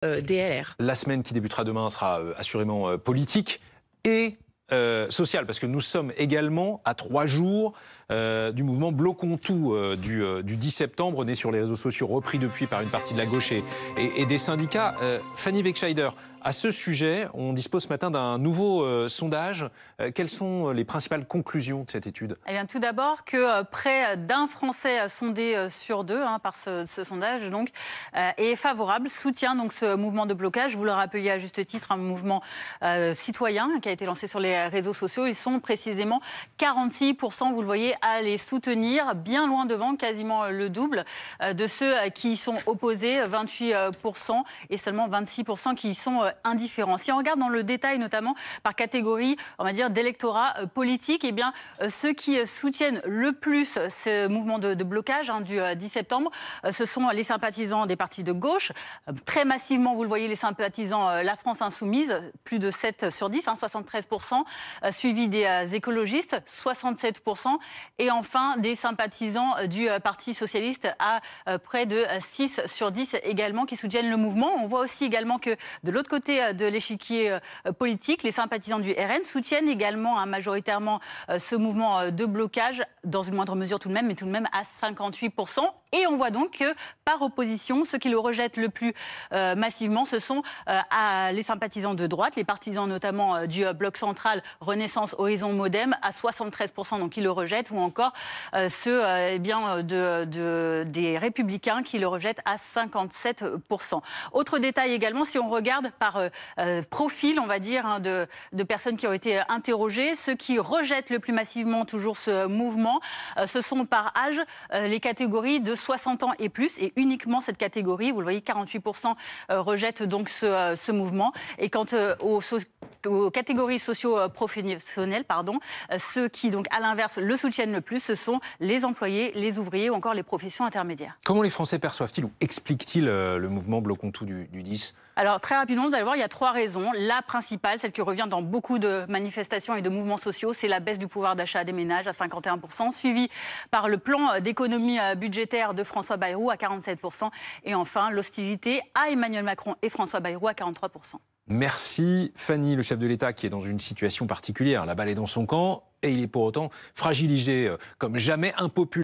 des LR. La semaine qui débutera demain sera assurément politique et sociale, parce que nous sommes également à 3 jours du mouvement Bloquons tout du 10 septembre, né sur les réseaux sociaux, repris depuis par une partie de la gauche et des syndicats. Fanny Wegscheider, à ce sujet, on dispose ce matin d'un nouveau sondage. Quelles sont les principales conclusions de cette étude? Eh bien, tout d'abord que près d'un Français sondé sur 2 par ce sondage donc, est favorable, soutient donc ce mouvement de blocage. Vous le rappeliez à juste titre, un mouvement citoyen qui a été lancé sur les réseaux sociaux. Ils sont précisément 46%, vous le voyez, à les soutenir, bien loin devant, quasiment le double de ceux qui y sont opposés, 28%, et seulement 26% qui y sont indifférents. Si on regarde dans le détail, notamment par catégorie, on va dire, d'électorat politique, eh bien, ceux qui soutiennent le plus ce mouvement de blocage du 10 septembre, ce sont les sympathisants des partis de gauche. Très massivement, vous le voyez, les sympathisants La France Insoumise, plus de 7 sur 10, 73%, suivi des écologistes, 67%, et enfin des sympathisants du Parti socialiste à près de 6 sur 10 également qui soutiennent le mouvement. On voit aussi également que de l'autre côté de l'échiquier politique, les sympathisants du RN soutiennent également majoritairement ce mouvement de blocage, dans une moindre mesure tout de même, mais tout de même à 58%. Et on voit donc que, par opposition, ceux qui le rejettent le plus massivement, ce sont les sympathisants de droite, les partisans notamment du Bloc central, Renaissance, Horizon, Modem, à 73%, donc qui le rejettent, ou encore ceux des Républicains qui le rejettent à 57%. Autre détail également, si on regarde par profil, on va dire, de personnes qui ont été interrogées, ceux qui rejettent le plus massivement toujours ce mouvement, ce sont par âge les catégories de 60 ans et plus, et uniquement cette catégorie, vous le voyez, 48% rejettent donc ce mouvement. Et quant aux catégories socio-professionnelles, ceux qui, donc, à l'inverse, le soutiennent le plus, ce sont les employés, les ouvriers ou encore les professions intermédiaires. Comment les Français perçoivent-ils ou expliquent-ils le mouvement Bloquons tout du 10 ? Alors, très rapidement, vous allez voir, il y a 3 raisons. La principale, celle qui revient dans beaucoup de manifestations et de mouvements sociaux, c'est la baisse du pouvoir d'achat des ménages à 51%, suivi par le plan d'économie budgétaire de François Bayrou à 47%, et enfin l'hostilité à Emmanuel Macron et François Bayrou à 43%. Merci Fanny, le chef de l'État qui est dans une situation particulière. La balle est dans son camp et il est pour autant fragilisé comme jamais impopulaire.